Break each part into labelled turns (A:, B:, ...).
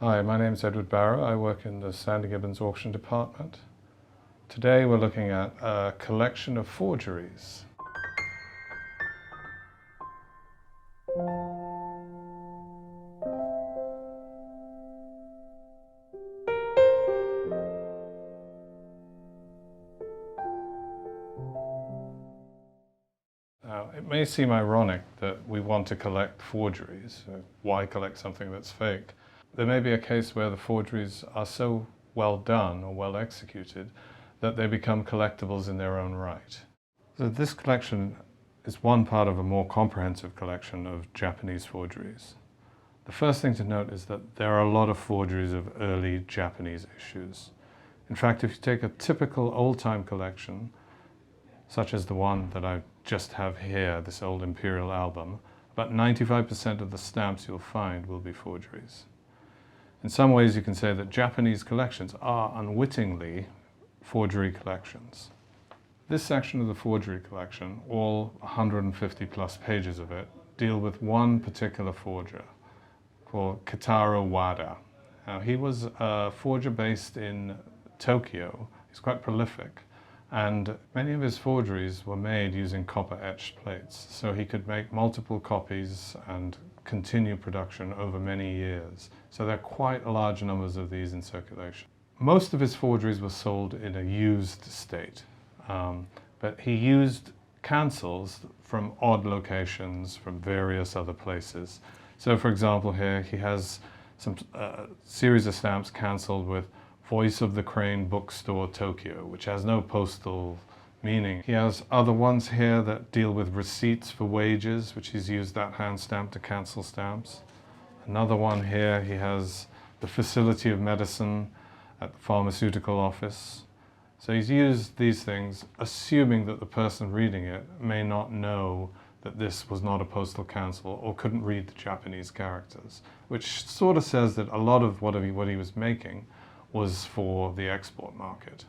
A: Hi, my name is Edward Barrow. I work in the Stanley Gibbons auction department. Today we're looking at a collection of forgeries. Now, it may seem ironic that we want to collect forgeries. Why collect something that's fake? There may be a case where the forgeries are so well done or well executed that they become collectibles in their own right. So this collection is one part of a more comprehensive collection of Japanese forgeries. The first thing to note is that there are a lot of forgeries of early Japanese issues. In fact, if you take a typical old-time collection, such as the one that I just have here, this old imperial album, about 95% of the stamps you'll find will be forgeries. In some ways you can say that Japanese collections are unwittingly forgery collections. This section of the forgery collection, all 150 plus pages of it, deal with one particular forger called Kotaro Wada. Now, he was a forger based in Tokyo. He's quite prolific, and many of his forgeries were made using copper etched plates, so he could make multiple copies and continue production over many years. So there are quite large numbers of these in circulation. Most of his forgeries were sold in a used state, but he used cancels from odd locations from various other places. So for example, here he has some series of stamps cancelled with Voice of the Crane Bookstore Tokyo, which has no postal meaning. He has other ones here that deal with receipts for wages, which he's used that hand stamp to cancel stamps. Another one here, he has the Facility of Medicine at the pharmaceutical office. So he's used these things, assuming that the person reading it may not know that this was not a postal cancel or couldn't read the Japanese characters, which sort of says that a lot of what he was making was for the export market.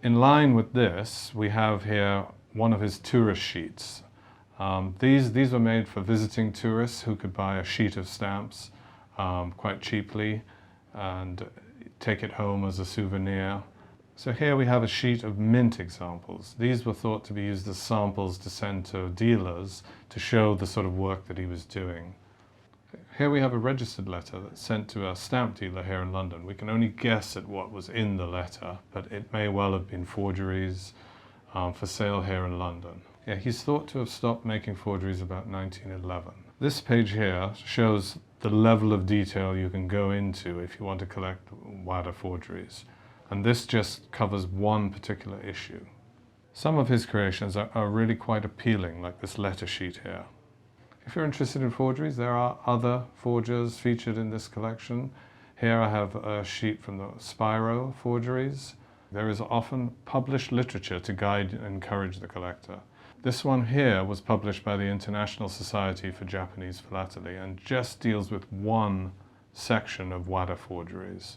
A: In line with this, we have here one of his tourist sheets. These were made for visiting tourists who could buy a sheet of stamps quite cheaply and take it home as a souvenir. So here we have a sheet of mint examples. These were thought to be used as samples to send to dealers to show the sort of work that he was doing. Here we have a registered letter that's sent to a stamp dealer here in London. We can only guess at what was in the letter, but it may well have been forgeries for sale here in London. Yeah, he's thought to have stopped making forgeries about 1911. This page here shows the level of detail you can go into if you want to collect Wada forgeries. And this just covers one particular issue. Some of his creations are really quite appealing, like this letter sheet here. If you're interested in forgeries, there are other forgers featured in this collection. Here I have a sheet from the Barrow forgeries. There is often published literature to guide and encourage the collector. This one here was published by the International Society for Japanese Philately and just deals with one section of Wada forgeries.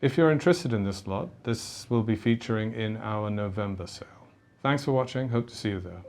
A: If you're interested in this lot, this will be featuring in our November sale. Thanks for watching, hope to see you there.